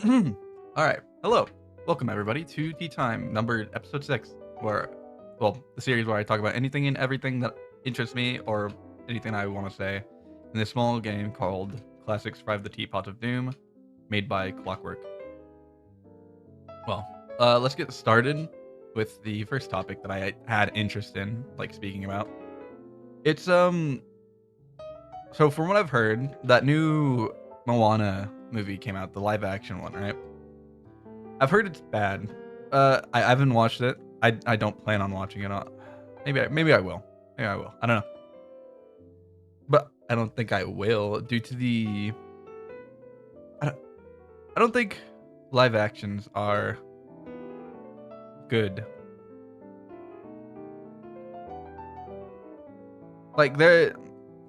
All right. Hello. Welcome everybody to Tea Time, numbered episode 6, where the series where I talk about anything and everything that interests me or anything I want to say in this small game called Classic Survive the Teapot of Doom, made by Clockwork. Let's get started with the first topic that I had interest in, like speaking about. It's so from what I've heard, that new Moana movie came out, the live action one, right? I've heard it's bad. I haven't watched it. I don't plan on watching it. Maybe I will. Maybe I will. I don't know. But I don't think I will due to the I don't, I don't think live actions are good. Like there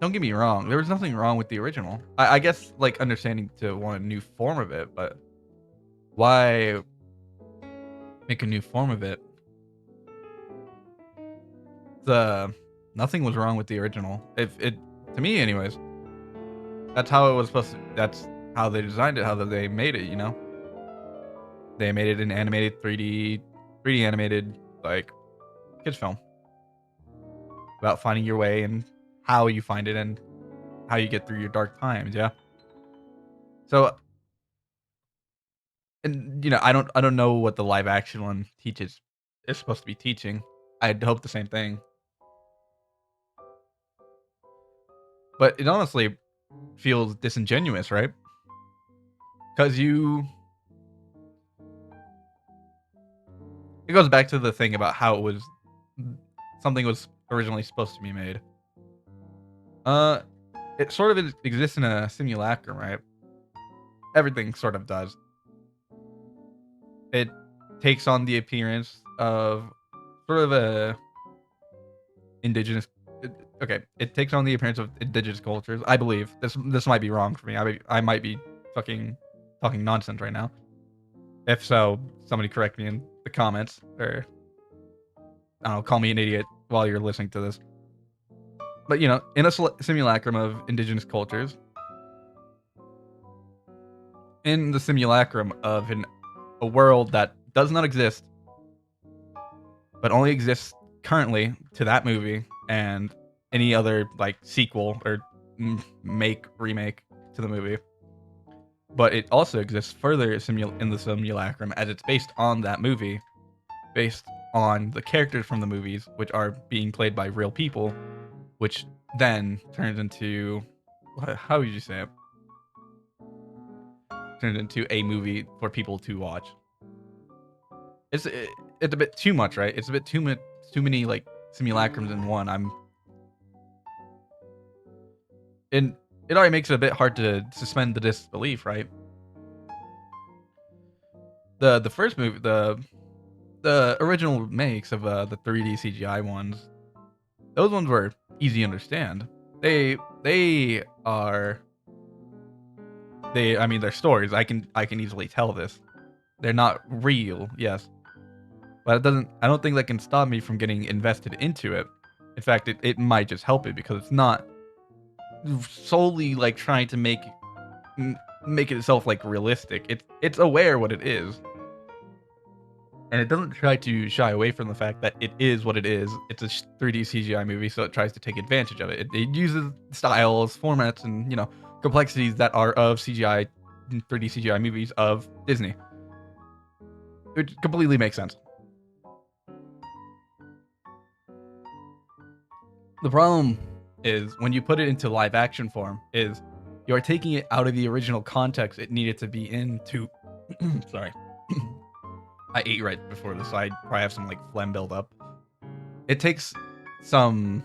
don't get me wrong. There was nothing wrong with the original. I guess like understanding to want a new form of it, but why make a new form of it? The Nothing was wrong with the original. If it To me anyways. That's how it was supposed to that's how they designed it, how they made it, you know? They made it an animated 3D animated, like, kids film about finding your way and how you find it and how you get through your dark times, yeah? So and, I don't know what the live action one teaches is supposed to be teaching. I'd hope the same thing. But it honestly feels disingenuous, right? Because it goes back to the thing about how something was originally supposed to be made. Uh, it sort of exists in a simulacrum, right? Everything sort of does. It takes on the appearance of sort of a indigenous. Okay, it takes on the appearance of indigenous cultures. I believe this might be wrong for me. I might be fucking talking nonsense right now. If so, somebody correct me in the comments or I don't know, call me an idiot while you're listening to this. But in a simulacrum of indigenous cultures, in the simulacrum of a world that does not exist, but only exists currently to that movie and any other like sequel or remake to the movie. But it also exists further in the simulacrum as it's based on that movie, based on the characters from the movies, which are being played by real people, which then turns into how would you say it? Turns into a movie for people to watch. It's a bit too much, right? It's a bit too many like simulacrums in one. And it already makes it a bit hard to suspend the disbelief, right? The first movie, the original makes of the 3D CGI ones, those ones were easy to understand. They are I mean they're stories. I can easily tell this. They're not real, yes. But I don't think that can stop me from getting invested into it. In fact, it might just help it because it's not solely like trying to make it itself like realistic. It's aware what it is. And it doesn't try to shy away from the fact that it is what it is. It's a 3D CGI movie, so it tries to take advantage of it. It uses styles, formats, and complexities that are of CGI, 3D CGI movies of Disney. It completely makes sense. The problem is when you put it into live action form, is you're taking it out of the original context it needed to be in to. Sorry. I ate right before this, so I probably have some like phlegm build up. It takes some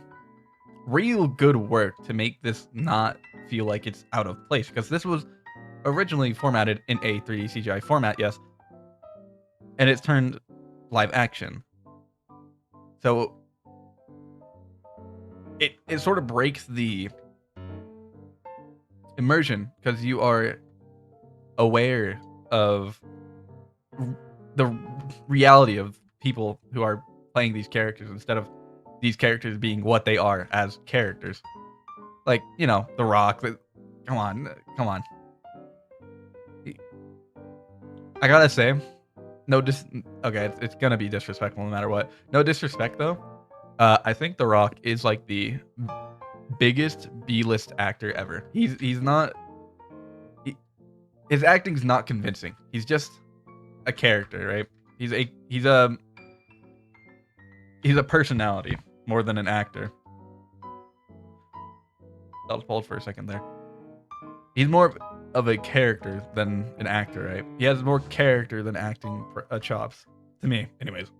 real good work to make this not feel like it's out of place because this was originally formatted in a 3D CGI format, yes, and it's turned live action. So it sort of breaks the immersion because you are aware of the reality of people who are playing these characters instead of these characters being what they are as characters. Like, The Rock. Come on. I gotta say, no okay, it's gonna be disrespectful no matter what. No disrespect though. I think The Rock is like the biggest B-list actor ever. He's not he, his acting's not convincing. He's just a character, right? He's a he's a he's a personality more than an actor. That was pulled for a second there. He's more of a character than an actor, right? He has more character than acting chops to me, anyways.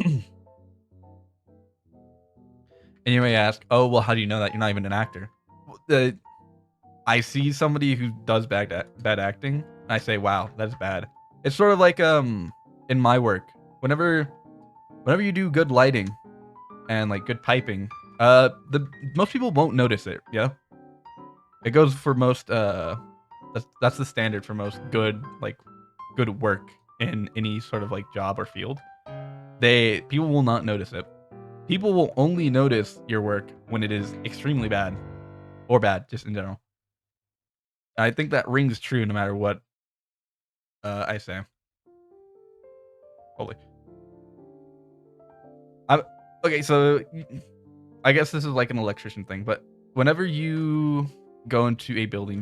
And you may ask, "Oh, well, how do you know that you're not even an actor?" The I see somebody who does bad acting, and I say, "Wow, that's bad." It's sort of like in my work, whenever you do good lighting and like good piping, the most people won't notice it. Yeah, it goes for most. That's the standard for most good work in any sort of like job or field. People will not notice it. People will only notice your work when it is extremely bad or bad, just in general. I think that rings true no matter what I say. Holy. I okay, so I guess this is like an electrician thing, but whenever you go into a building,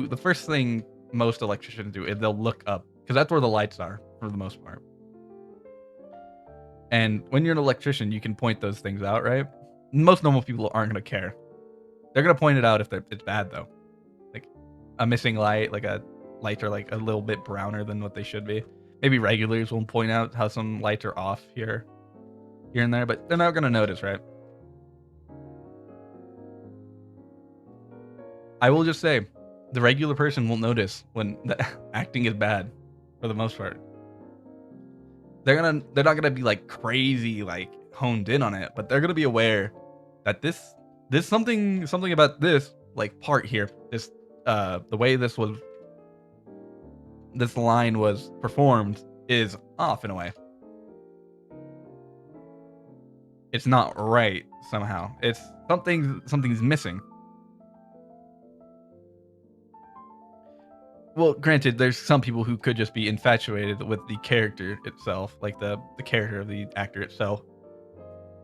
the first thing most electricians do is they'll look up because that's where the lights are for the most part. And when you're an electrician, you can point those things out, right? Most normal people aren't gonna care. They're gonna point it out if it's bad though. Like a missing light, like a lights are like a little bit browner than what they should be. Maybe regulars will point out how some lights are off here and there, but they're not gonna notice, right? I will just say, the regular person will notice when the acting is bad, for the most part. They're not gonna be like crazy, like honed in on it, but they're gonna be aware that this something about this like part here, the way this line was performed is off in a way. It's not right somehow. It's something's missing. Well, granted, there's some people who could just be infatuated with the character itself, like the character of the actor itself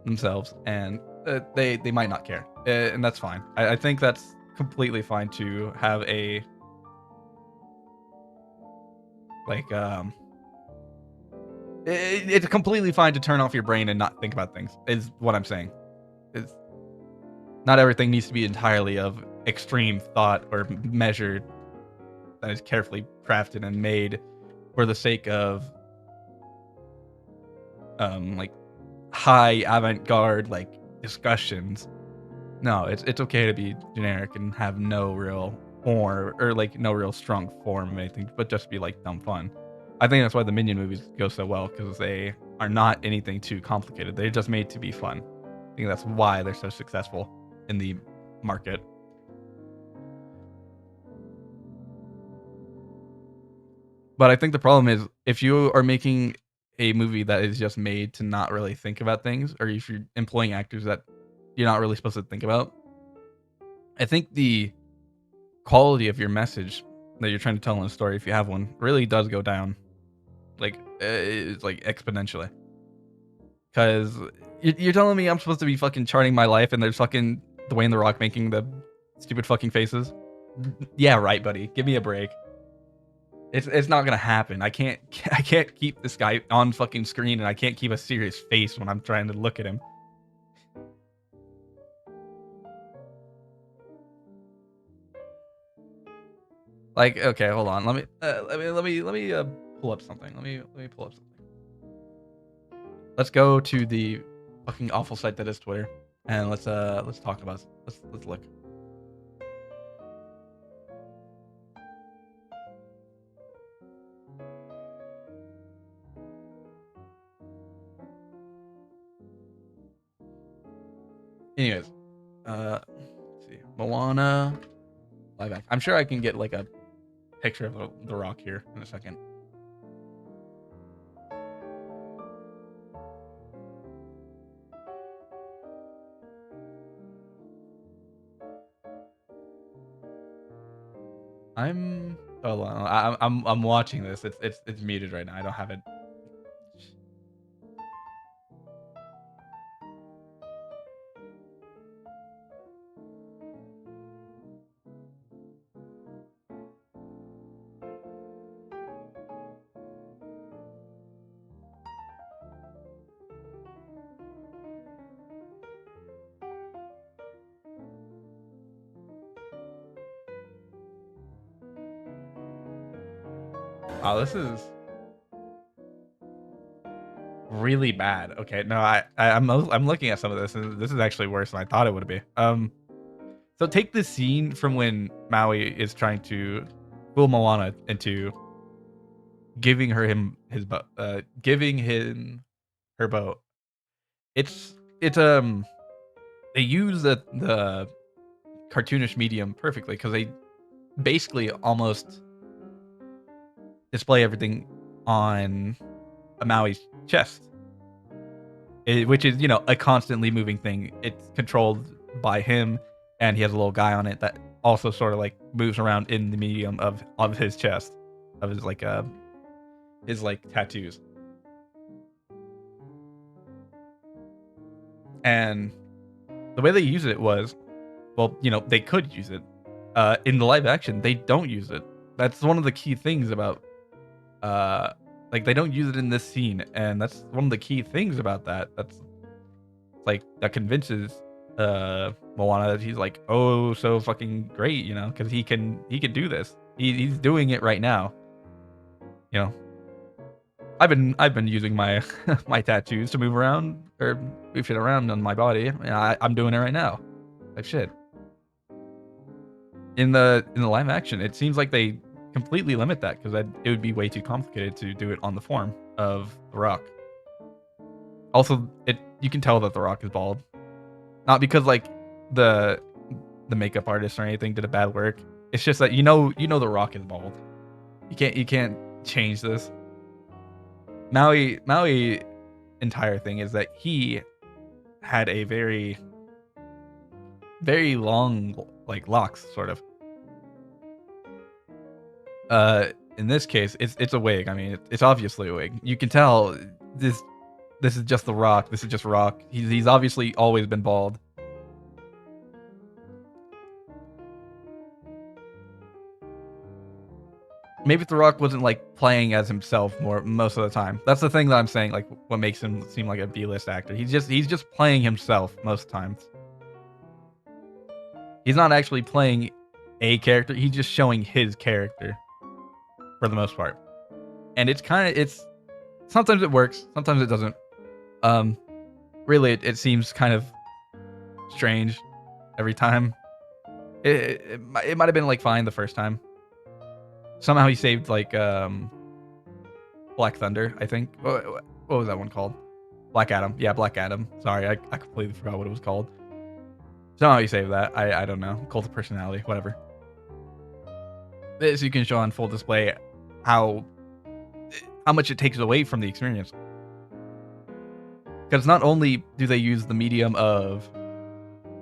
themselves, and they might not care, and that's fine. I think that's completely fine to have a like it's completely fine to turn off your brain and not think about things. Is what I'm saying. It's not everything needs to be entirely of extreme thought or measured that is carefully crafted and made for the sake of like high avant-garde like discussions. No, it's okay to be generic and have no real form or like no real strong form of anything, but just be like dumb fun. I think that's why the Minion movies go so well because they are not anything too complicated. They're just made to be fun. I think that's why they're so successful in the market. But I think the problem is if you are making a movie that is just made to not really think about things, or if you're employing actors that you're not really supposed to think about, I think the quality of your message that you're trying to tell in a story, if you have one, really does go down. Like it's like exponentially. Because you're telling me I'm supposed to be fucking charting my life, and there's fucking Dwayne the Rock making the stupid fucking faces. Yeah, right, buddy. Give me a break. It's not gonna happen. I can't I can't keep this guy on fucking screen, and I can't keep a serious face when I'm trying to look at him. Like, okay, hold on. Let me pull up something. Let me pull up something. Let's go to the fucking awful site that is Twitter, and let's talk about let's look. Anyways, let's see, Moana live action. I'm sure I can get like a picture of the Rock here in a second. I'm Hold on. I'm watching this. It's muted right now. I don't have it. Oh, this is really bad. Okay, no, I'm looking at some of this, and this is actually worse than I thought it would be. So take this scene from when Maui is trying to fool Moana into giving her him his boat, giving him her boat. It's they use the cartoonish medium perfectly because they basically almost display everything on a Maui's chest, which is a constantly moving thing. It's controlled by him, and he has a little guy on it that also sort of like moves around in the medium of his chest, of his like tattoos. And the way they use it was, well, they could use it. In the live action, they don't use it. That's one of the key things about like they don't use it in this scene, and that's one of the key things about that. That's like that convinces Moana that he's like, oh, so fucking great, because he can do this. He's doing it right now. You know, I've been using my my tattoos to move around or move shit around on my body. I'm doing it right now. Like shit. In the live action, it seems like they completely limit that because it would be way too complicated to do it on the form of The Rock. Also, you can tell that The Rock is bald, not because like the makeup artist or anything did a bad work. It's just that The Rock is bald. You can't change this. Maui entire thing is that he had a very very long like locks sort of. In this case, it's a wig. I mean, it's obviously a wig. You can tell this is just The Rock. This is just Rock. He's obviously always been bald. Maybe if The Rock wasn't like playing as himself most of the time. That's the thing that I'm saying. Like, what makes him seem like a B-list actor? He's just playing himself most times. He's not actually playing a character. He's just showing his character for the most part. And it's sometimes it works, sometimes it doesn't. Really, it seems kind of strange every time. It might have been like fine the first time. Somehow he saved like Black Thunder, I think. What was that one called? Black Adam. Yeah, Black Adam. Sorry, I completely forgot what it was called. Somehow he saved that. I don't know. Cult of personality, whatever. This you can show on full display how much it takes away from the experience. Because not only do they use the medium of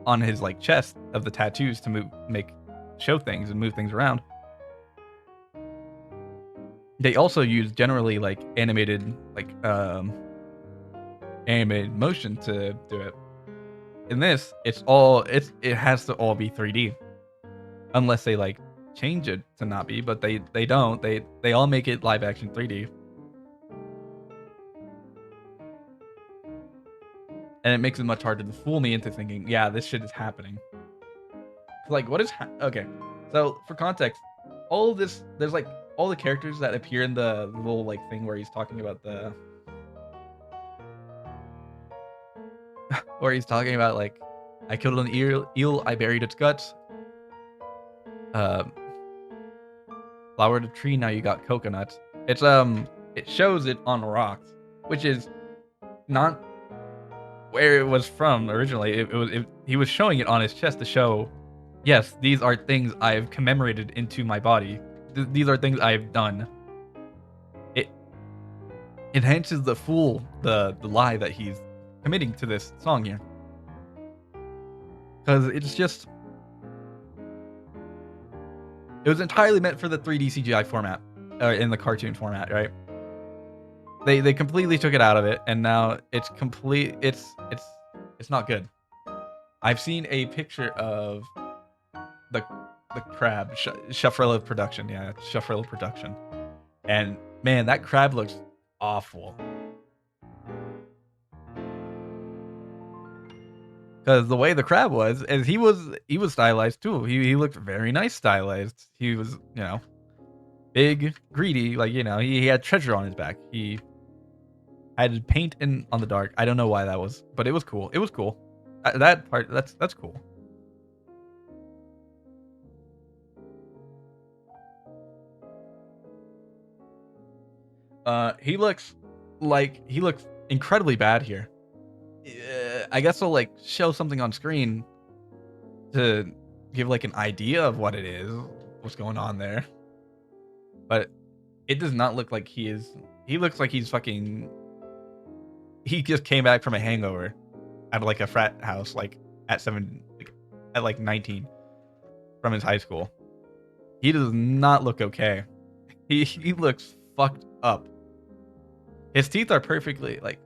on his like chest of the tattoos to show things and move things around, they also use generally like animated motion to do it. In this, it has to all be 3D, unless they like change it to not be, but they don't. They all make it live action 3D. And it makes it much harder to fool me into thinking, yeah, this shit is happening. Like, what is okay? So for context, all of this, there's like all the characters that appear in the little like thing where he's talking about like, I killed an eel, I buried its guts. Flowered a tree, now you got coconuts. It shows it on rocks, which is not where it was from originally. He was showing it on his chest to show, yes, these are things I've commemorated into my body. These are things I've done. It enhances the lie that he's committing to this song here, because it's just It was entirely meant for the 3D CGI format, in the cartoon format, right? They completely took it out of it, and now it's complete. It's not good. I've seen a picture of the the crab Shuffrella production. Yeah, Shuffrella production, and man, that crab looks awful. Because the way the crab was, and he was stylized too. He looked very nice stylized. He was, big, greedy, like, he had treasure on his back. He had paint in on the dark. I don't know why that was, but it was cool. It was cool. That part, that's cool. He looks incredibly bad here. I guess I'll like show something on screen to give like an idea of what it is, what's going on there. But it does not look like he is. He looks like he's fucking. He just came back from a hangover at like a frat house, like at like 19 from his high school. He does not look okay. He looks fucked up. His teeth are perfectly like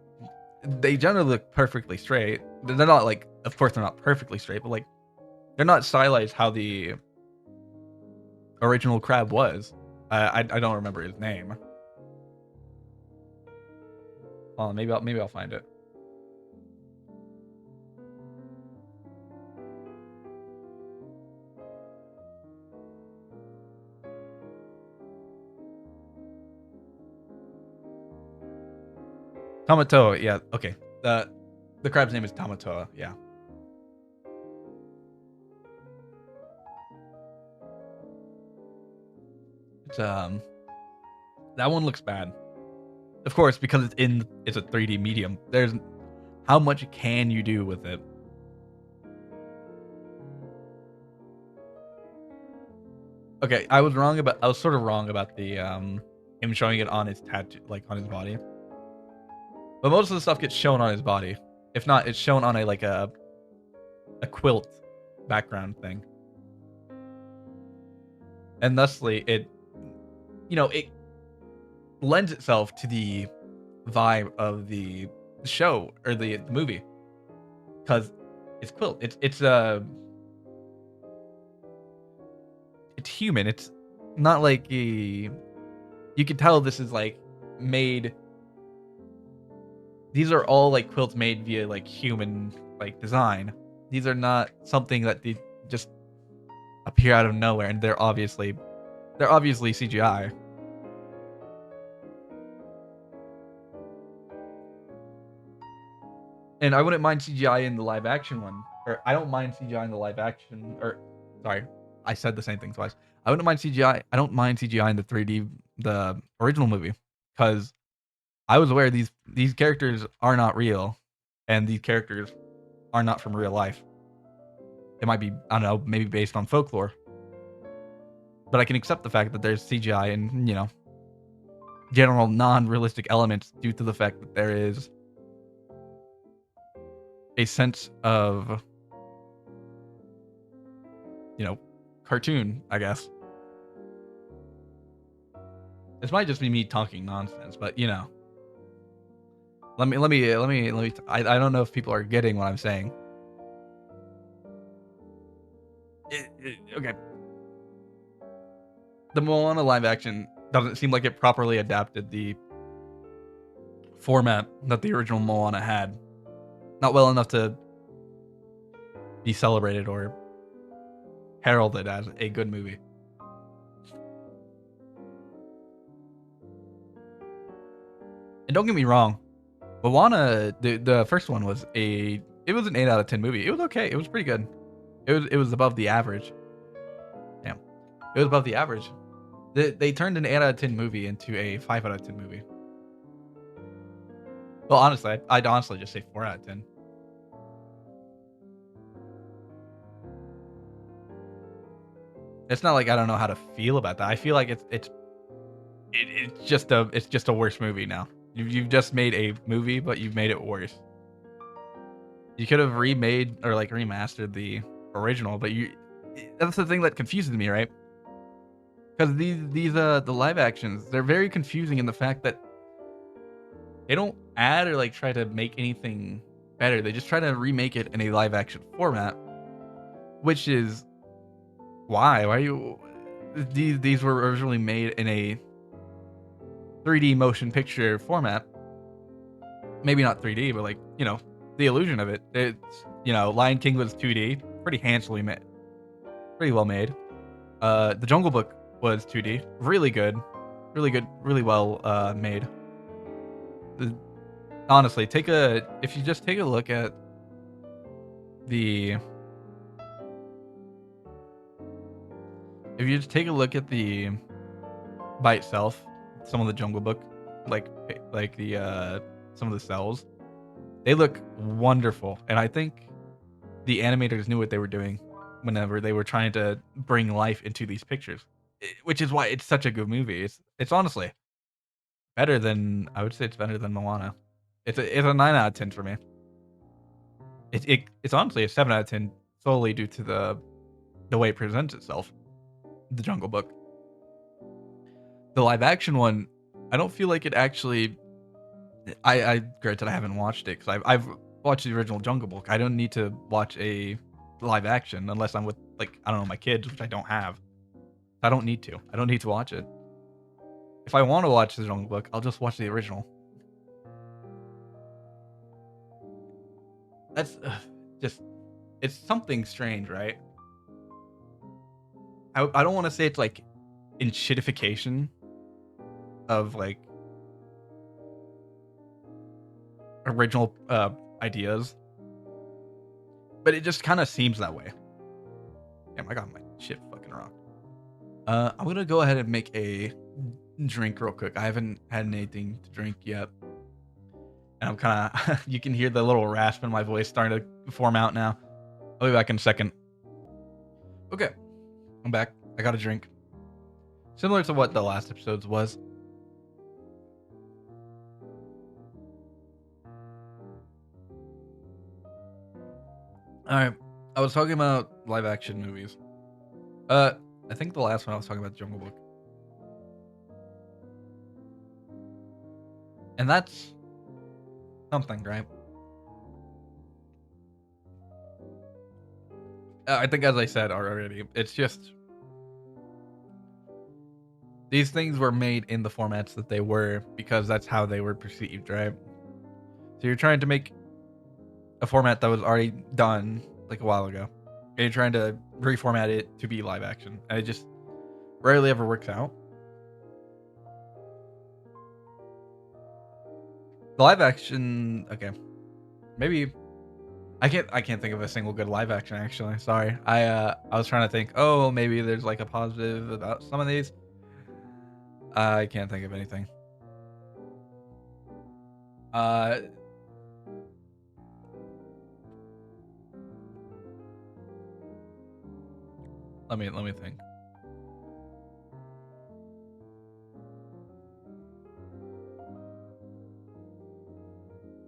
they generally look perfectly straight. They're not like, of course, they're not perfectly straight, but like they're not stylized how the original crab was. I don't remember his name. Hold on, maybe I'll find it. Tamatoa, yeah, okay. The crab's name is Tamatoa, yeah. It's that one looks bad. Of course, because it's a 3D medium. There's how much can you do with it? Okay, I was sort of wrong about the him showing it on his tattoo, like on his body. But most of the stuff gets shown on his body. If not, it's shown on a quilt background thing. And thusly it it lends itself to the vibe of the show or the movie because it's quilt. It's human. It's not like you can tell this is like made. These are all like quilts made via like human like design. These are not something that they just appear out of nowhere, and they're obviously CGI. And I wouldn't mind CGI in the live action one, or I don't mind CGI in the live action, or sorry, I said the same thing twice. I wouldn't mind CGI. I don't mind CGI in the 3D, the original movie, because I was aware these characters are not real, and these characters are not from real life. It might be, I don't know, maybe based on folklore, but I can accept the fact that there's CGI and general non-realistic elements due to the fact that there is a sense of cartoon, I guess. This might just be me talking nonsense, but let me. I don't know if people are getting what I'm saying. Okay. The Moana live action doesn't seem like it properly adapted the format that the original Moana had. Not well enough to be celebrated or heralded as a good movie. And don't get me wrong, Moana, the first one was an 8 out of 10 movie. It was okay. It was pretty good. It was above the average. Damn, it was above the average. They turned an 8 out of 10 movie into a 5 out of 10 movie. Well, honestly, I'd honestly just say 4 out of 10. It's not like I don't know how to feel about that. I feel like it's just a worse movie now. You've just made a movie, but you've made it worse. You could have remade or like remastered the original, but that's the thing that confuses me, right? because these the live actions, they're very confusing in the fact that they don't add or like try to make anything better. They just try to remake it in a live action format, which is why you these were originally made in a 3D motion picture format. Maybe not 3D, but like, the illusion of it. It's, Lion King was 2D, pretty handsomely made, pretty well made. The Jungle Book was 2D, really good, really well made. The, honestly, if you just take a look at the if you just take a look at the by itself, some of the Jungle Book, like the some of the cells, they look wonderful, and I think the animators knew what they were doing whenever they were trying to bring life into these pictures, which is why it's such a good movie. It's honestly better than I would say it's better than Moana. It's a 9 out of 10 for me. It's honestly a 7 out of 10 solely due to the way it presents itself. The Jungle Book, the live action one, I don't feel like it actually. I granted I haven't watched it because I've watched the original Jungle Book. I don't need to watch a live action unless I'm with, like, I don't know, my kids, which I don't have. I don't need to. I don't need to watch it. If I want to watch the Jungle Book, I'll just watch the original. That's just it's something strange, right? I don't want to say it's like enshittification of like original ideas, but it just kind of seems that way. Damn, I got my shit fucking rocked. I'm gonna go ahead and make a drink real quick. I haven't had anything to drink yet, and I'm kind of you can hear the little rasp in my voice starting to form out now. I'll be back in a second. Okay, I'm back. I got a drink, similar to what the last episode's was. All right, I was talking about live action movies. I think the last one I was talking about the Jungle Book, and that's something, right? I think, as I said already, it's just these things were made in the formats that they were because that's how they were perceived, right? So you're trying to make a format that was already done like a while ago, and you're trying to reformat it to be live action, and it just rarely ever works out. The live action, okay, maybe I can't think of a single good live action actually. Sorry, I was trying to think. Oh, maybe there's like a positive about some of these. I can't think of anything. Uh, let me think.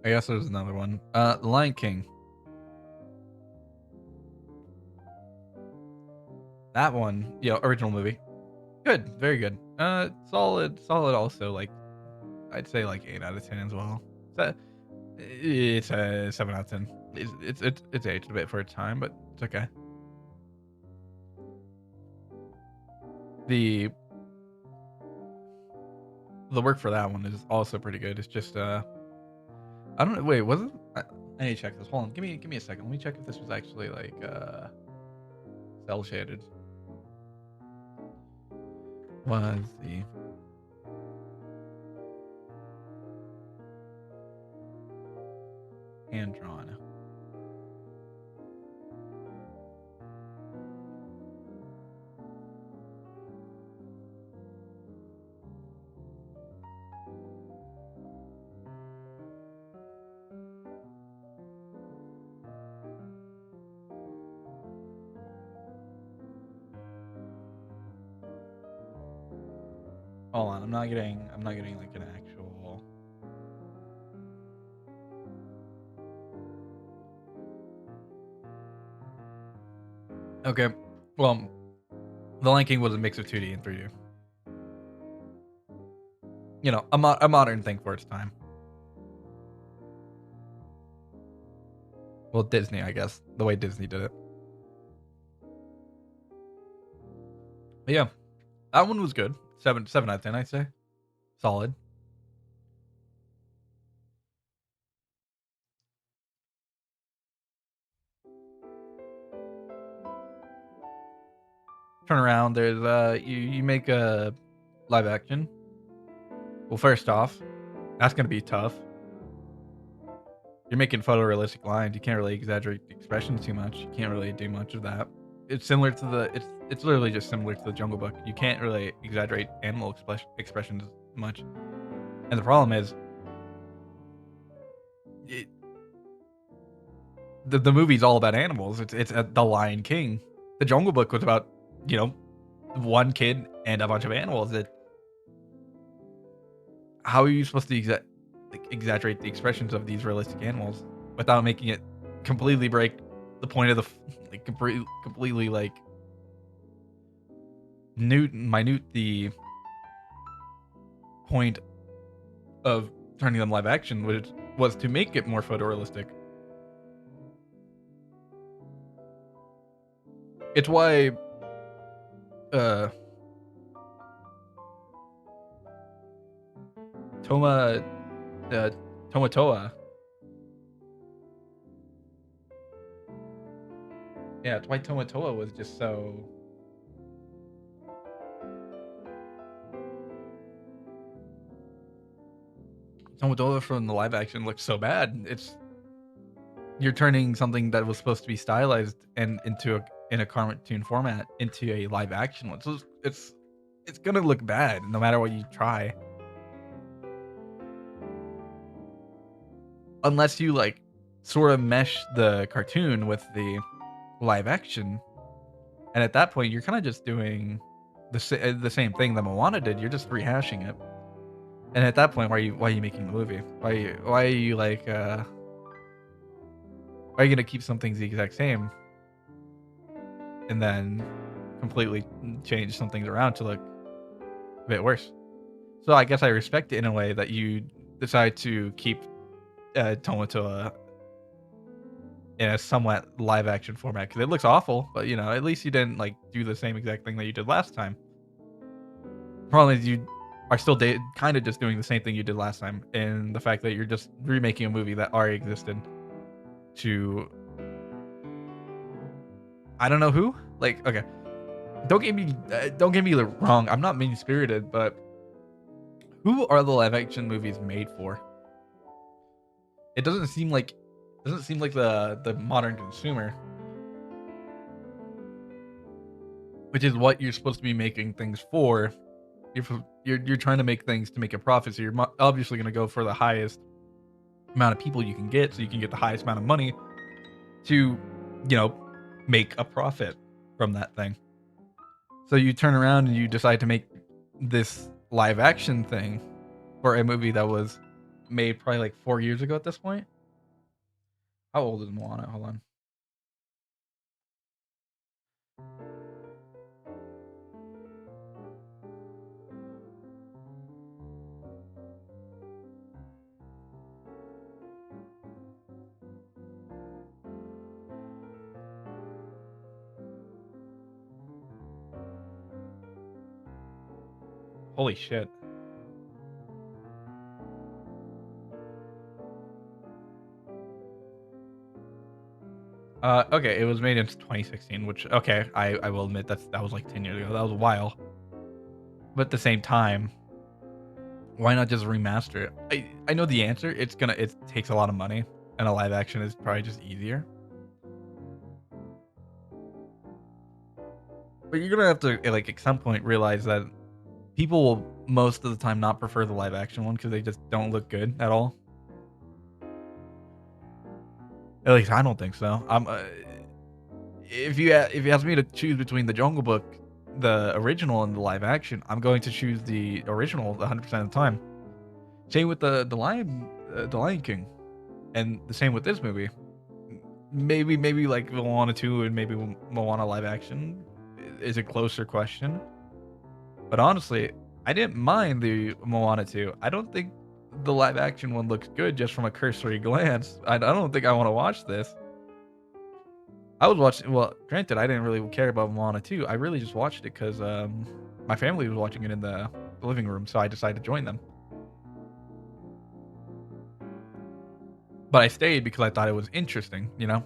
I guess there's another one. The Lion King. That one, original movie. Good, very good. Solid. Also, like I'd say like 8 out of 10 as well. So, it's a 7 out of 10. It's aged a bit for its time, but it's okay. The the work for that one is also pretty good. It's just I don't know. Wait, was it? I need to check this. Hold on. Give me a second. Let me check if this was actually like cell shaded. Was the hand drawn? Hold on. I'm not getting like an actual. Okay. Well, The Lion King was a mix of 2D and 3D. you know, a modern thing for its time. Well, Disney, I guess, the way Disney did it. But yeah, that one was good. 7 out of 10, I'd say. Solid. Turn around. There's you make a live action. Well, first off, that's gonna be tough. You're making photorealistic lines. You can't really exaggerate the expressions too much. You can't really do much of that. It's similar to the. It's literally just similar to the Jungle Book. You can't really exaggerate animal expressions much. And the problem is, it, the movie's all about animals. It's the Lion King. The Jungle Book was about, you know, one kid and a bunch of animals. How are you supposed to exaggerate the expressions of these realistic animals without making it completely break the point of the like completely like minute the point of turning them live action, which was to make it more photorealistic. It's why uh Toma uh, Tomatoa. Yeah, it's why Tomatoa was just so. Tomatoa from the live action looks so bad. It's You're turning something that was supposed to be stylized and into in a cartoon format into a live action one. So it's gonna look bad no matter what you try, unless you like sort of mesh the cartoon with the live action. And at that point, you're kind of just doing the same thing that Moana did. You're just rehashing it. And at that point, why are you making the movie? Why are you like why are you gonna keep some things the exact same and then completely change some things around to look a bit worse? So I guess I respect it in a way that you decide to keep Tomatoa in a somewhat live action format because it looks awful, but you know, at least you didn't like do the same exact thing that you did last time. Problem is you are still kind of just doing the same thing you did last time, and the fact that you're just remaking a movie that already existed to I don't know who. Like, okay, don't get me the wrong. I'm not mean spirited, but who are the live action movies made for? It doesn't seem like the modern consumer, which is what you're supposed to be making things for. You're trying to make things to make a profit, so you're obviously going to go for the highest amount of people you can get, so you can get the highest amount of money to, you know, make a profit from that thing. So you turn around and you decide to make this live action thing for a movie that was made probably like 4 years ago at this point. How old is Moana? Hold on. Holy shit. Okay, it was made in 2016, which okay, I will admit that was like 10 years ago. That was a while. But at the same time, why not just remaster it? I know the answer. It takes a lot of money, and a live action is probably just easier. But you're gonna have to like at some point realize that people will most of the time not prefer the live action one because they just don't look good at all. At least I don't think so. If you ask me to choose between the Jungle Book, the original, and the live action, I'm going to choose the original 100% of the time. Same with the Lion King, and the same with this movie. Maybe like Moana 2 and maybe Moana live action is a closer question. But honestly, I didn't mind the Moana 2. I don't think the live action one looks good just from a cursory glance. I don't think I want to watch this. I was watching. Well, granted, I didn't really care about Moana 2. I really just watched it because my family was watching it in the living room, so I decided to join them. But I stayed because I thought it was interesting. You know,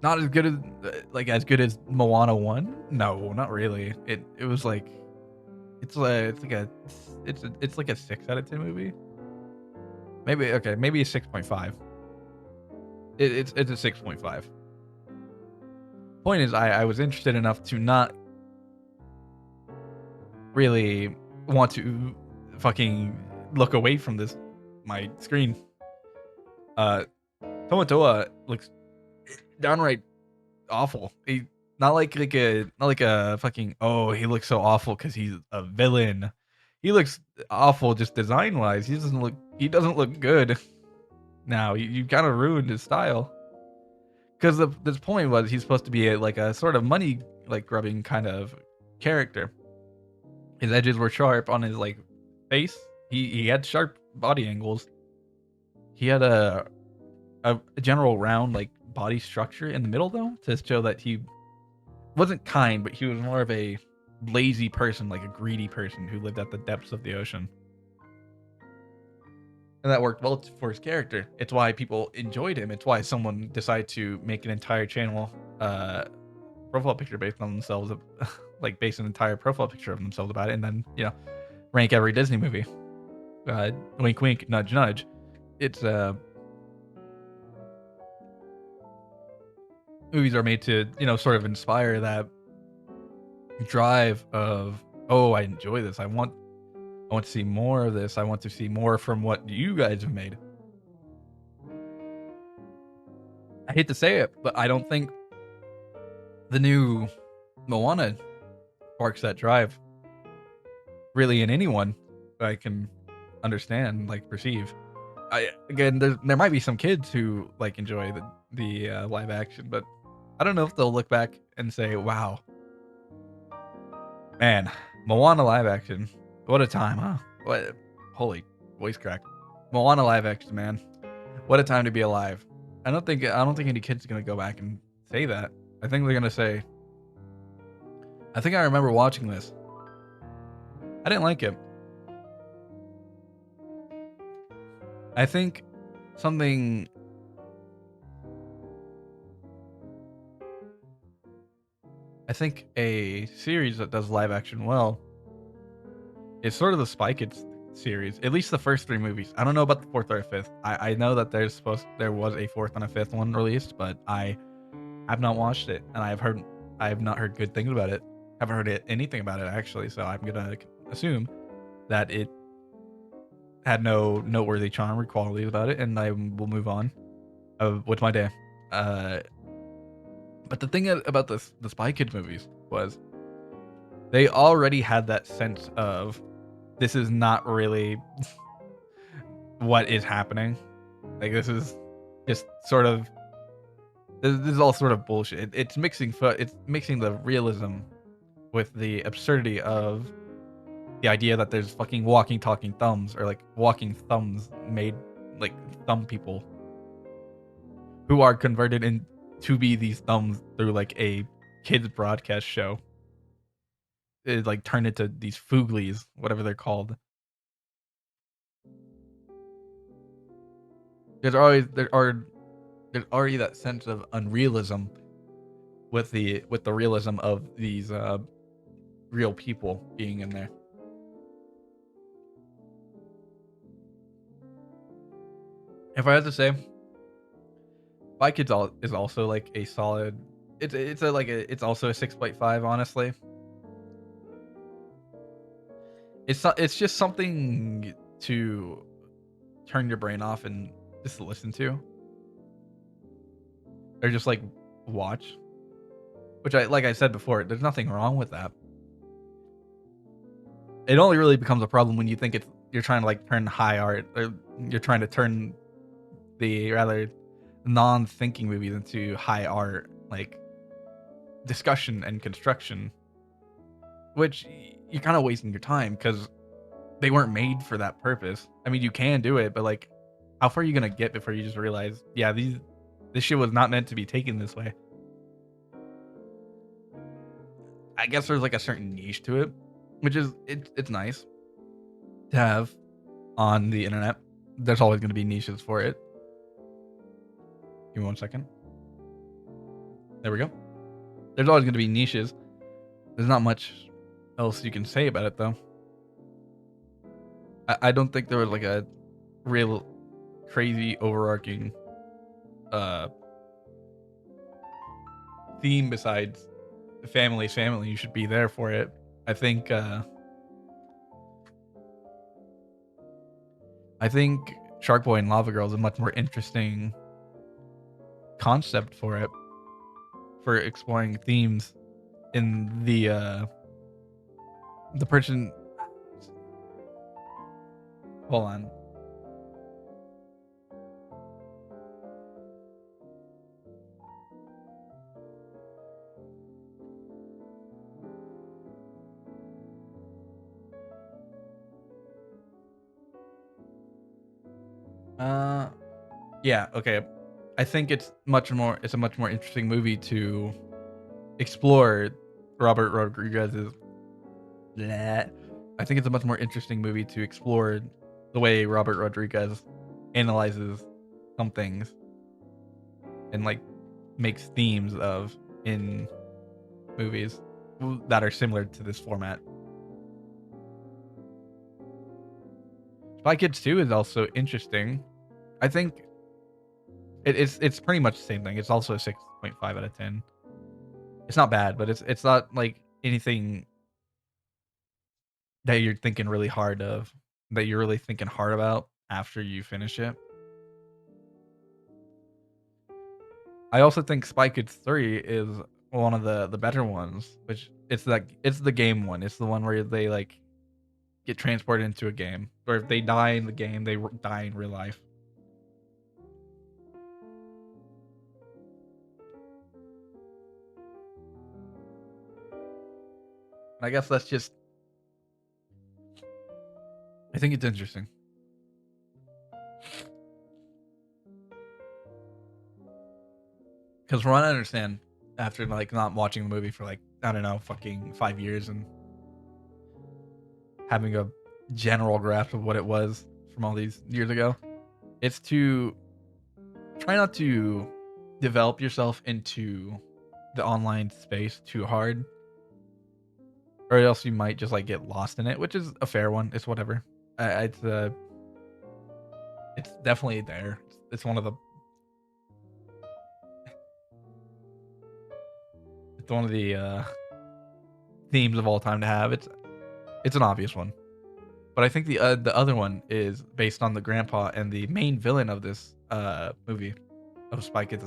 not as good as as good as Moana 1. No, not really. It was like it's like a 6 out of 10 movie. Maybe okay, maybe a 6.5. It's a 6.5. Point is, I was interested enough to not really want to fucking look away from my screen. Uh, Tomotoa looks downright awful. Not like a fucking he looks so awful because he's a villain. He looks awful just design wise. He doesn't look good. Now you kind of ruined his style. Because this point was he's supposed to be like a sort of money like grubbing kind of character. His edges were sharp on his like face. He had sharp body angles. He had a general round like body structure in the middle though to show that he wasn't kind, but he was more of a lazy person, like a greedy person who lived at the depths of the ocean. And that worked well for his character. It's why people enjoyed him. It's why someone decided to make an entire channel profile picture based on themselves, like base an entire profile picture of themselves about it, and then rank every Disney movie. Wink, wink, nudge, nudge. It's movies are made to sort of inspire that drive of I enjoy this. I want to see more of this. I want to see more from what you guys have made. I hate to say it, but I don't think the new Moana sparks that drive really in anyone I can understand, like perceive. There might be some kids who like enjoy the live action, but I don't know if they'll look back and say, "Wow, man, Moana live action, what a time, huh? What, holy voice crack, Moana live action, man, what a time to be alive." I don't think any kid's gonna go back and say that. I think they're gonna say, "I think I remember watching this. I didn't like it." I think something. I think a series that does live action well is sort of the Spy Kids series. At least the first 3 movies. I don't know about the 4th or 5th. I know that there was a 4th and a 5th one released, but I have not watched it, and I have not heard good things about it. Haven't heard anything about it actually, so I'm gonna assume that it had no noteworthy charm or qualities about it, and I will move on with my day. Uh, but the thing about the Spy Kids movies was they already had that sense of this is not really what is happening. Like this is just sort of this is all sort of bullshit. It's mixing the realism with the absurdity of the idea that there's fucking walking talking thumbs or like walking thumbs made like thumb people who are converted in to be these thumbs through like a kids broadcast show. It like turned into these fooglies, whatever they're called. There's always there's already that sense of unrealism with the realism of these real people being in there. If I had to say, Spy Kids is also like a solid. It's also a 6.5. Honestly, it's just something to turn your brain off and just listen to, or just like watch. Which like I said before, there's nothing wrong with that. It only really becomes a problem when you think you're trying to like turn high art, or you're trying to turn the rather non-thinking movies into high art, like discussion and construction. which you're kind of wasting your time because they weren't made for that purpose. I mean, you can do it, but like, how far are you gonna get before you just realize, yeah, this shit was not meant to be taken this way? I guess there's like a certain niche to it, which is it's nice to have on the internet. There's always gonna be niches for it. Give me 1 second. There we go. There's always gonna be niches. There's not much else you can say about it though. I don't think there was like a real crazy overarching uh theme besides family's family. You should be there for it. I think I think Shark Boy and Lava Girl is a much more interesting concept for it, for exploring themes in the person. Hold on. Uh yeah, okay. I think it's a much more interesting movie to explore Robert Rodriguez's bleh. I think it's a much more interesting movie to explore the way Robert Rodriguez analyzes some things and like makes themes of in movies that are similar to this format. Spy Kids 2 is also interesting. I think it's pretty much the same thing. It's also a 6.5 out of 10. It's not bad, but it's not like anything that you're thinking really hard of, that you're really thinking hard about after you finish it. I also think Spy Kids 3 is one of the better ones, which it's the game one. It's the one where they like get transported into a game, or if they die in the game, they die in real life. And I guess that's just I think it's interesting because from what I understand, after like not watching the movie for like I don't know, fucking 5 years and having a general grasp of what it was from all these years ago, it's to try not to develop yourself into the online space too hard, or else you might just like get lost in it, which is a fair one. It's whatever. It's definitely there. It's one of the it's one of the themes of all time to have. It's an obvious one, but I think the other one is based on the grandpa and the main villain of this movie of Spy Kids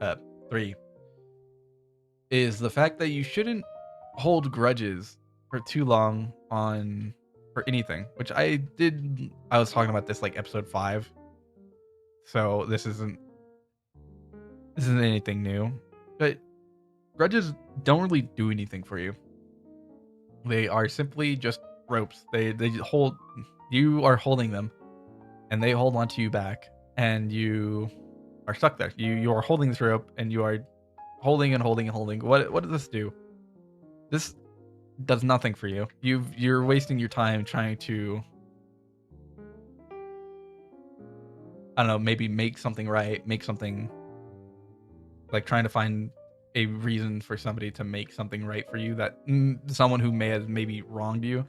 uh 3 is the fact that you shouldn't hold grudges for too long on for anything, which I was talking about this like episode 5. So this isn't anything new. But grudges don't really do anything for you. They are simply just ropes. They hold you are holding them and they hold onto you back and you are stuck there. You are holding this rope and you are holding and holding and holding. What does this do? This does nothing for you. You're wasting your time trying to I don't know, maybe make something right, make something like trying to find a reason for somebody to make something right for you that someone who may have maybe wronged you,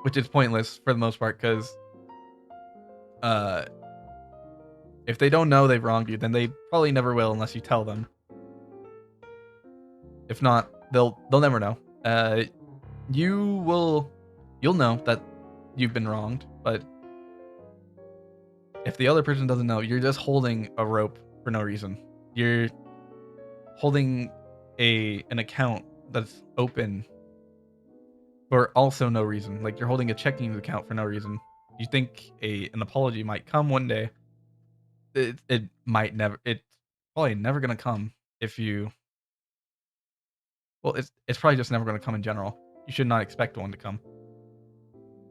which is pointless for the most part because uh, if they don't know they've wronged you, then they probably never will unless you tell them. If not, they'll never know. You will you'll know that you've been wronged, but if the other person doesn't know, you're just holding a rope for no reason. You're holding a an account that's open for also no reason. Like you're holding a checking account for no reason. You think a an apology might come one day. It might never. It's probably never gonna come if you Well, it's probably just never going to come in general. You should not expect one to come.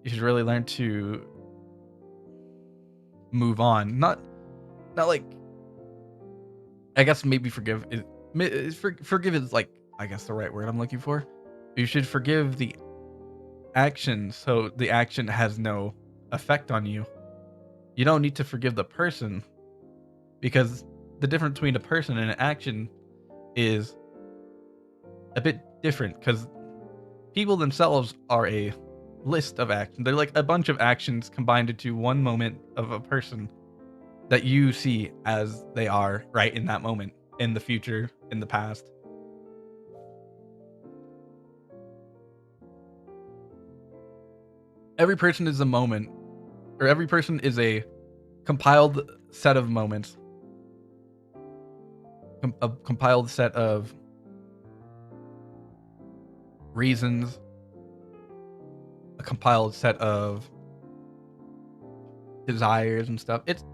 You should really learn to move on. Not like, I guess maybe forgive is like, I guess the right word I'm looking for. You should forgive the action so the action has no effect on you. You don't need to forgive the person, because the difference between a person and an action is a bit different, because people themselves are a list of actions. They're like a bunch of actions combined into one moment of a person that you see as they are right in that moment, in the future, in the past. Every person is a moment, or every person is a compiled set of moments, a compiled set of reasons, a compiled set of desires and stuff. It's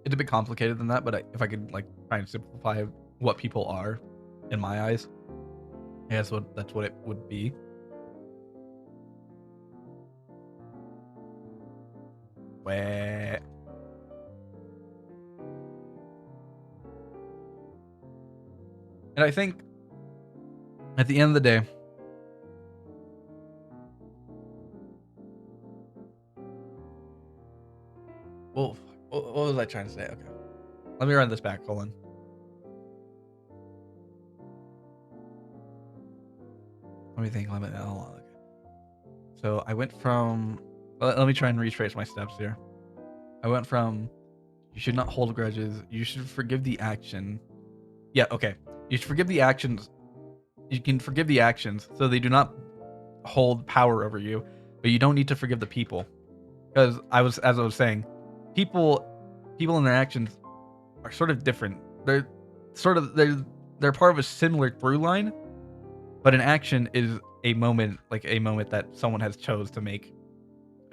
a bit complicated than that, but if I could like try and simplify what people are in my eyes, I guess that's what it would be. Where And I think at the end of the day, well, what was I trying to say? Okay, let me run this back. Hold on. Let me think. Hold on. Okay. So I went from. Let me try and retrace my steps here. I went from you should not hold grudges. You should forgive the action. Yeah, okay. You should forgive the actions. You can forgive the actions so they do not hold power over you, but you don't need to forgive the people. Because as I was saying, people and their actions are sort of different. They're sort of they're part of a similar through line, but an action is a moment, like a moment that someone has chose to make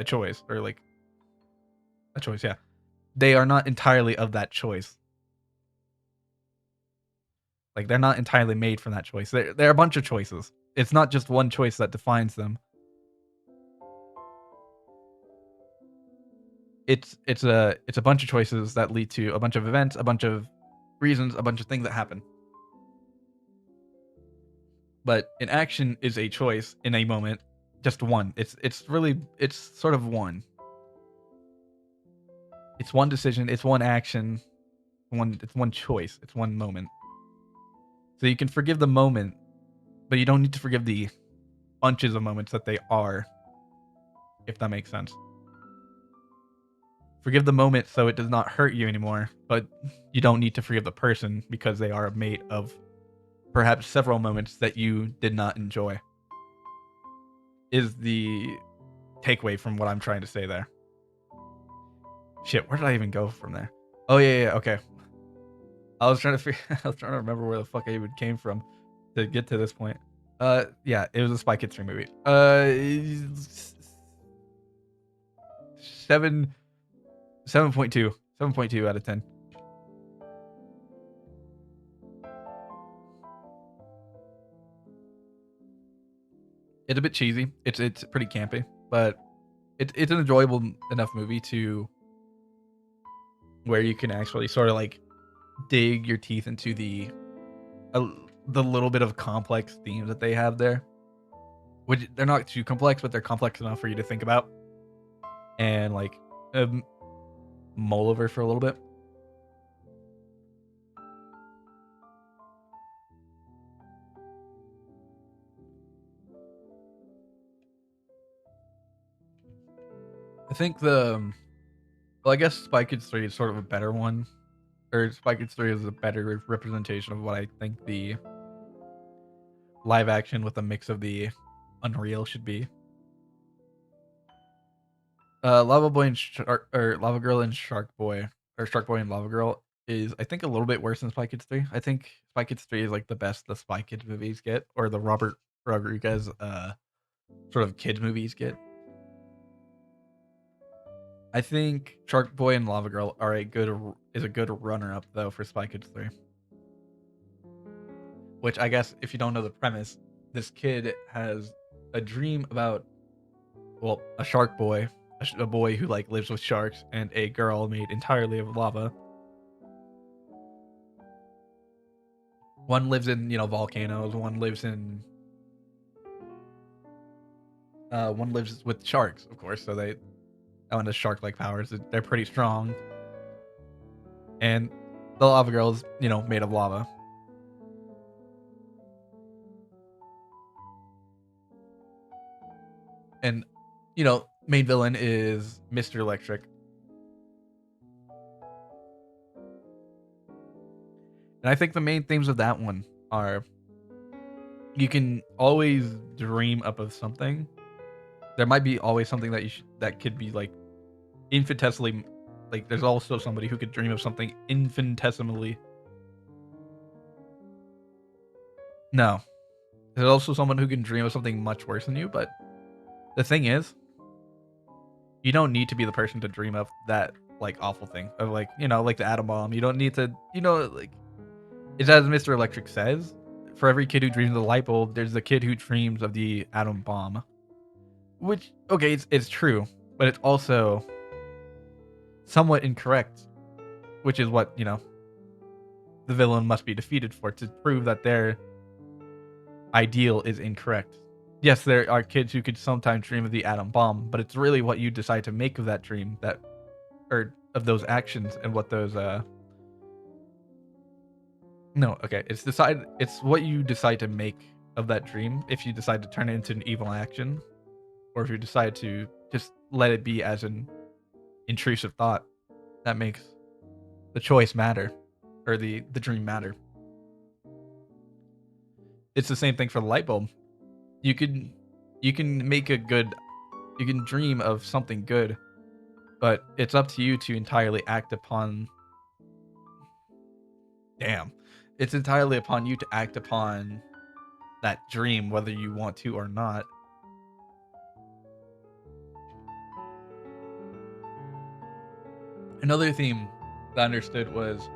a choice, or like a choice, yeah. They are not entirely of that choice. Like they're not entirely made from that choice. They're a bunch of choices. It's not just one choice that defines them. It's a bunch of choices that lead to a bunch of events, a bunch of reasons, a bunch of things that happen. But an action is a choice in a moment, just one. It's sort of one. It's one decision, it's one action, it's one choice, it's one moment. So you can forgive the moment, but you don't need to forgive the bunches of moments that they are, if that makes sense. Forgive the moment so it does not hurt you anymore, but you don't need to forgive the person because they are a mate of perhaps several moments that you did not enjoy. Is the takeaway from what I'm trying to say there. Shit, where did I even go from there? Oh yeah, okay. I was trying to I was trying to remember where the fuck I even came from to get to this point. Yeah, it was a Spy Kids 3 movie. 7 7.2. 7.2 out of 10. It's a bit cheesy. It's pretty campy, but it's an enjoyable enough movie to where you can actually sort of like dig your teeth into uh, the little bit of complex themes that they have there. Which they're not too complex, but they're complex enough for you to think about and like um, mull over for a little bit. I think well, I guess Spy Kids 3 is sort of a better one, or Spy Kids 3 is a better representation of what I think the live action with a mix of the Unreal should be. Lava Boy and Shark, or Lava Girl and Shark Boy, or Shark Boy and Lava Girl is, I think, a little bit worse than Spy Kids 3. I think Spy Kids 3 is like the best the Spy Kids movies get, or the Robert Rodriguez sort of kids movies get. I think Shark Boy and Lava Girl are a good runner up though for Spy Kids 3. Which I guess if you don't know the premise, this kid has a dream about, well, a shark boy, a boy who like lives with sharks, and a girl made entirely of lava. One lives in, volcanoes. One lives with sharks, of course. So they own the shark-like powers. They're pretty strong, and the lava girl is, made of lava. And main villain is Mr. Electric. And I think the main themes of that one are you can always dream up of something. There might be always something that could be like infinitesimally, like there's also somebody who could dream of something infinitesimally. No. There's also someone who can dream of something much worse than you, but the thing is, you don't need to be the person to dream of that like awful thing of like, like the atom bomb. You don't need to, like it's as Mr. Electric says, for every kid who dreams of the light bulb, there's the kid who dreams of the atom bomb. Which, okay, it's true, but it's also somewhat incorrect, which is what, the villain must be defeated for, to prove that their ideal is incorrect. Yes, there are kids who could sometimes dream of the atom bomb, but it's really what you decide to make of that dream, or of those actions, and what those no, okay. It's what you decide to make of that dream. If you decide to turn it into an evil action, or if you decide to just let it be as an intrusive thought, that makes the choice matter, or the dream matter. It's the same thing for the light bulb. You can make you can dream of something good, but it's up to you to entirely act upon. Damn. It's entirely upon you to act upon that dream, whether you want to or not. Another theme that I understood was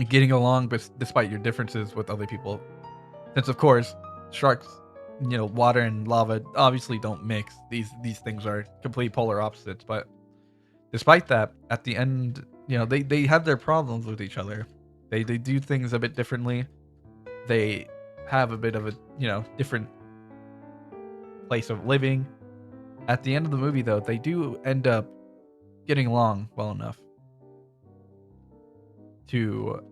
getting along despite your differences with other people. Since, of course, sharks, water and lava obviously don't mix. These things are complete polar opposites. But despite that, at the end, they have their problems with each other. They do things a bit differently. They have a bit of a different place of living. At the end of the movie, though, they do end up getting along well enough to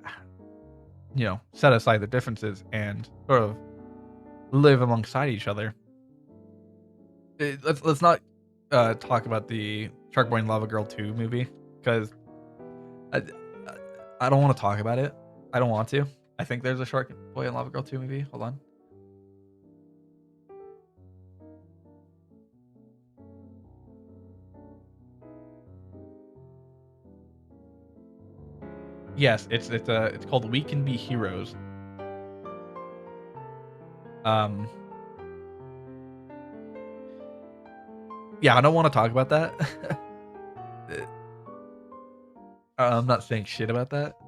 set aside the differences and sort of live alongside each other. Let's not talk about the Shark Boy and Lava Girl 2 movie, because I, I don't want to talk about it. I don't want to. I think there's a Shark Boy and Lava Girl 2 movie. Hold on. Yes, it's called We Can Be Heroes. Yeah, I don't want to talk about that. I'm not saying shit about that.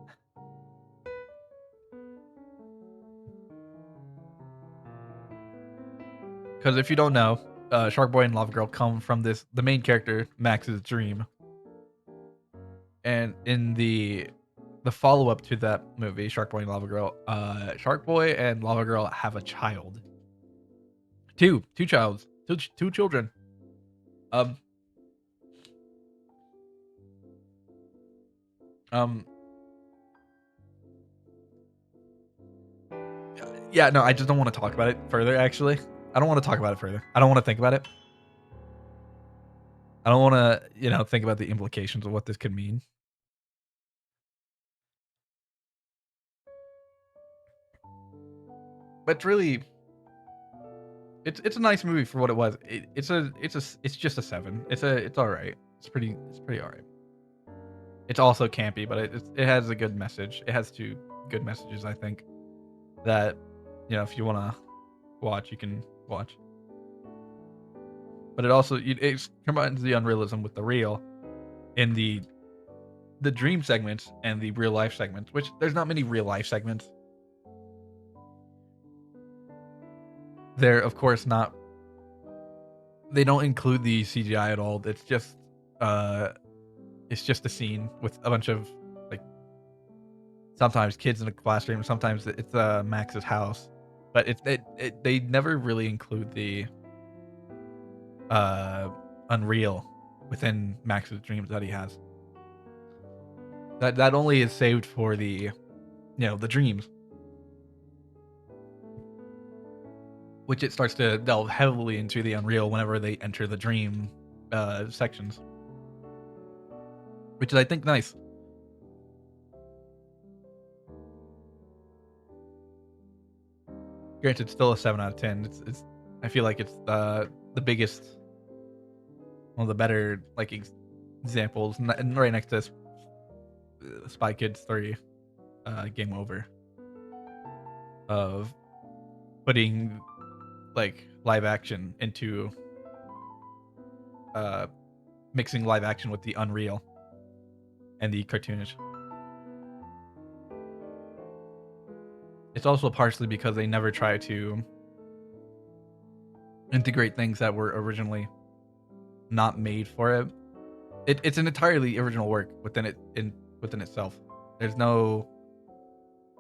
Because if you don't know, Shark Boy and Lava Girl come from the main character Max's dream, and in the follow up to that movie, Shark Boy and Lava Girl, Shark Boy and Lava Girl have a child, two children. Um, um, yeah, no, I just don't want to talk about it further. Actually, I don't want to talk about it further. I don't want to think about it. I don't want to, think about the implications of what this could mean. But really, it's a nice movie for what it was. It's just a 7. It's all right. It's pretty all right. It's also campy, but it has a good message. It has 2 good messages, I think, that if you want to watch, you can watch. But it also it combines the unrealism with the real. in the dream segments and the real life segments, which there's not many real life segments. They're of course not. They don't include the CGI at all. Uh, it's just a scene with a bunch of like sometimes kids in a classroom, sometimes it's Max's house, but they never really include the uh Unreal within Max's dreams that he has. That only is saved for the dreams, which it starts to delve heavily into the Unreal whenever they enter the dream sections, which is I think nice. Granted, still a 7 out of 10. It's I feel like it's the biggest, one of the better like examples, and right next to Spy Kids 3, Game Over, of putting like live action into uh mixing live action with the Unreal and the cartoonish. It's also partially because they never try to integrate things that were originally not made for it. It's an entirely original work within itself. There's no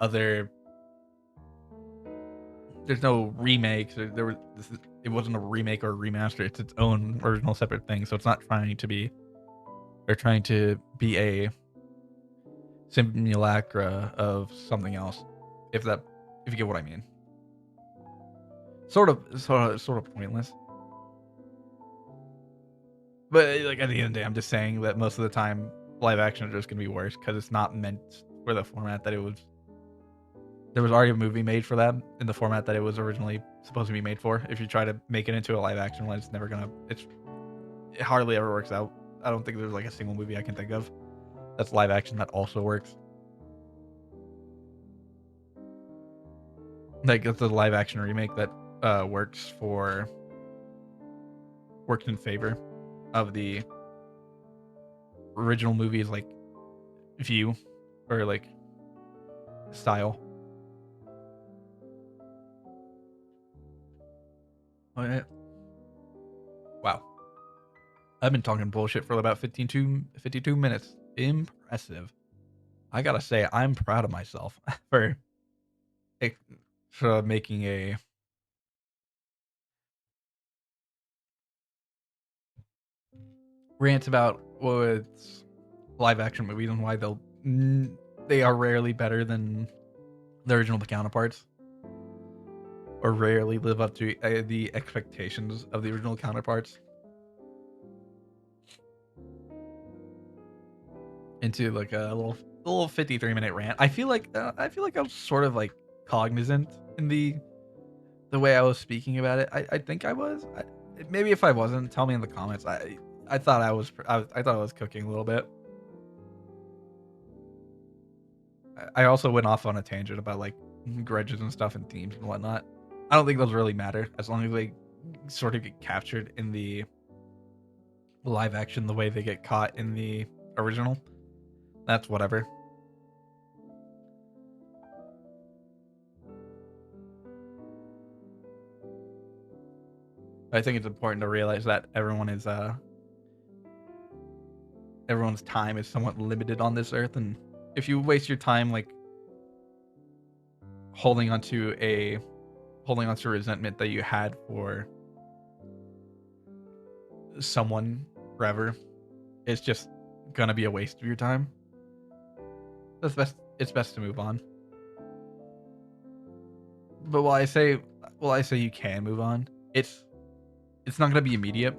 other. There's no remakes. It wasn't a remake or a remaster. It's its own original separate thing. So it's not trying to be. They're trying to be a simulacra of something else. If you get what I mean. Sort of pointless. But like at the end of the day, I'm just saying that most of the time, live action are just gonna be worse because it's not meant for the format that it was. There was already a movie made for that in the format that it was originally supposed to be made for. If you try to make it into a live action one, it's never gonna. It hardly ever works out. I don't think there's like a single movie I can think of that's live action that also works. Like it's a live action remake that works in favor of the original movie's like view or like style. Alright. Wow. I've been talking bullshit for about 52 minutes. Impressive. I gotta say, I'm proud of myself for, for making a rant about what's live action movies and why they are rarely better than the original counterparts, or rarely live up to the expectations of the original counterparts. Into like a little 53-minute rant. I feel like I was sort of like cognizant in the way I was speaking about it. I think I was. Maybe if I wasn't, tell me in the comments. I thought I thought I was cooking a little bit. I also went off on a tangent about like grudges and stuff and themes and whatnot. I don't think those really matter as long as they sort of get captured in the live action the way they get caught in the original. That's whatever. I think it's important to realize that everyone's time is somewhat limited on this earth, and if you waste your time like holding onto resentment that you had for someone forever, it's just gonna be a waste of your time. It's best to move on. But while I say you can move on, it's not gonna be immediate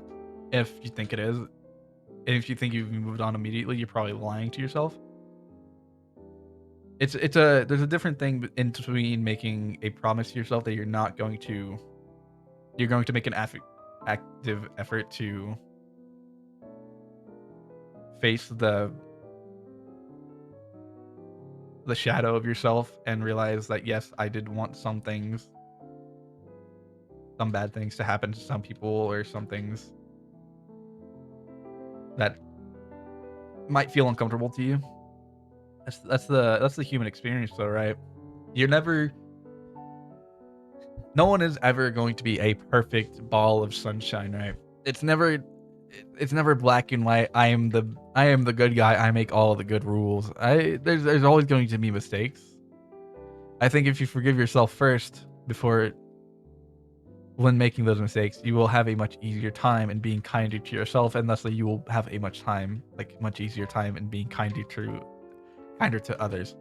if you think it is. And if you think you've moved on immediately, you're probably lying to yourself. There's a different thing in between making a promise to yourself that you're going to make an active effort to face the shadow of yourself and realize that yes, I did want some bad things to happen to some people, or some things that might feel uncomfortable to you. That's the human experience though, right? You're never No one is ever going to be a perfect ball of sunshine, right? It's never it's never black and white. I am the good guy. I make all of the good rules. I there's always going to be mistakes. I think if you forgive yourself first before when making those mistakes, you will have a much easier time in being kinder to yourself, and thusly you will have a much easier time in being kinder to others.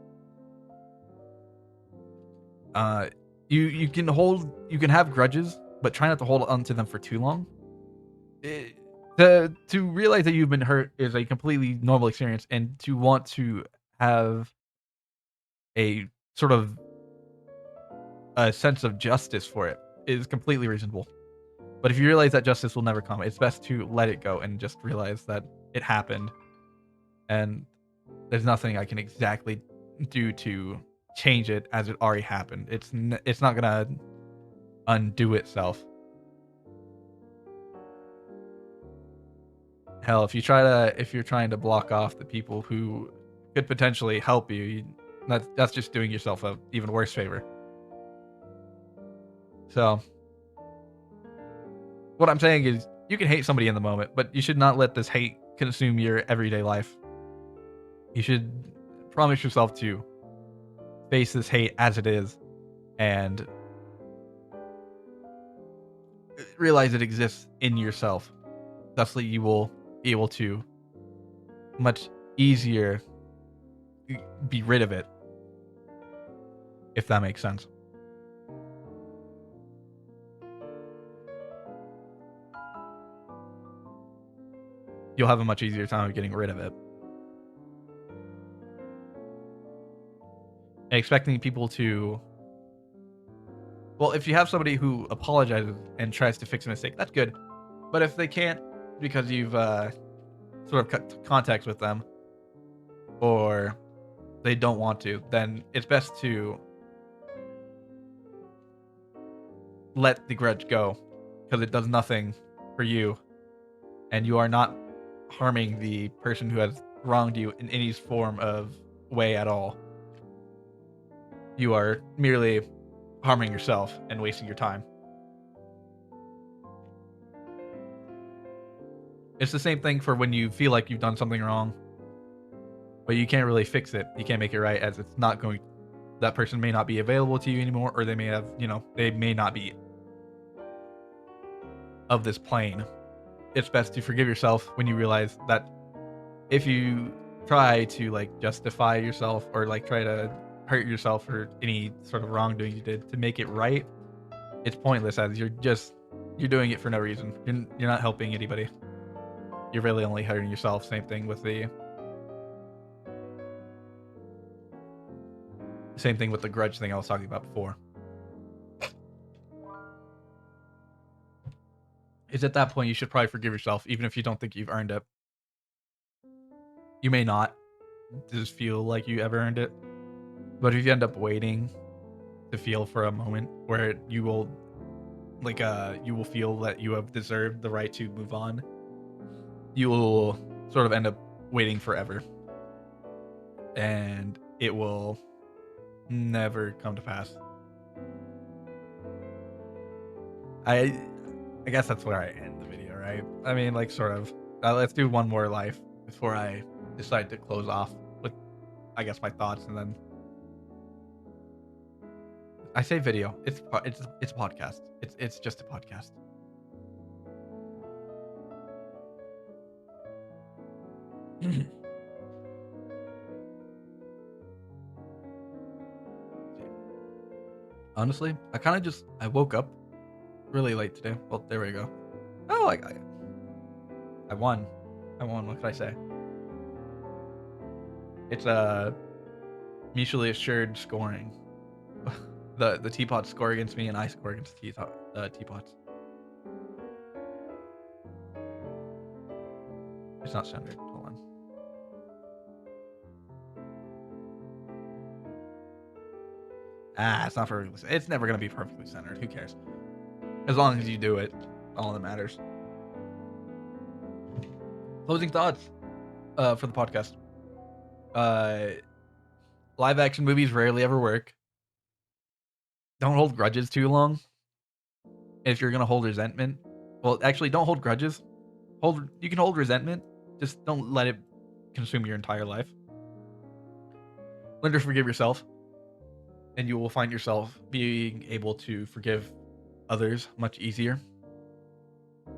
Uh, you can have grudges, but try not to hold on to them for too long. It, to realize that you've been hurt is a completely normal experience, and to want to have a sort of a sense of justice for it is completely reasonable. But if you realize that justice will never come, it's best to let it go and just realize that it happened, and there's nothing I can exactly do to change it as it already happened. It's not gonna undo itself. Hell, if you're trying to block off the people who could potentially help you, that's just doing yourself a even worse favor. So, what I'm saying is, you can hate somebody in the moment, but you should not let this hate consume your everyday life. You should promise yourself to face this hate as it is and realize it exists in yourself. Thusly, you will be able to much easier be rid of it, if that makes sense. You'll have a much easier time of getting rid of it. And expecting people to, well, if you have somebody who apologizes and tries to fix a mistake, that's good. But if they can't because you've sort of cut contact with them, or they don't want to, then it's best to let the grudge go, because it does nothing for you, and you are not harming the person who has wronged you in any form of way at all. You are merely harming yourself and wasting your time. It's the same thing for when you feel like you've done something wrong, but you can't really fix it. You can't make it right, as it's not going. That person may not be available to you anymore, or they may have, they may not be of this plane. It's best to forgive yourself when you realize that if you try to justify yourself, or try to hurt yourself for any sort of wrongdoing you did to make it right, it's pointless, as you're doing it for no reason. You're not helping anybody. You're really only hurting yourself. Same thing with the grudge thing I was talking about before. Is at that point you should probably forgive yourself, even if you don't think you've earned it. You may not just feel like you ever earned it, but if you end up waiting to feel for a moment where you will feel that you have deserved the right to move on, you will sort of end up waiting forever, and it will never come to pass. I guess that's where I end the video, right? I mean, sort of. Let's do one more life before I decide to close off with, I guess, my thoughts, and then I say video. It's a podcast. It's just a podcast. Honestly, I woke up really late today. Well, there we go. Oh, I won. I won. What can I say? It's mutually assured scoring. The teapots score against me, and I score against teapots. It's not centered. Hold on. It's not perfectly. It's never gonna be perfectly centered. Who cares? As long as you do it, all that matters. Closing thoughts. for the podcast. Live action movies rarely ever work. Don't hold grudges too long. If you're gonna hold resentment, well, actually, don't hold grudges. You can hold resentment. Just don't let it consume your entire life. Learn to forgive yourself, and you will find yourself being able to forgive others much easier.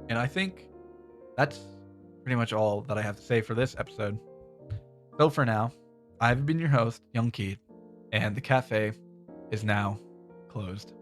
And I think that's pretty much all that I have to say for this episode. So for now, I've been your host, Young Keith, and the cafe is now closed.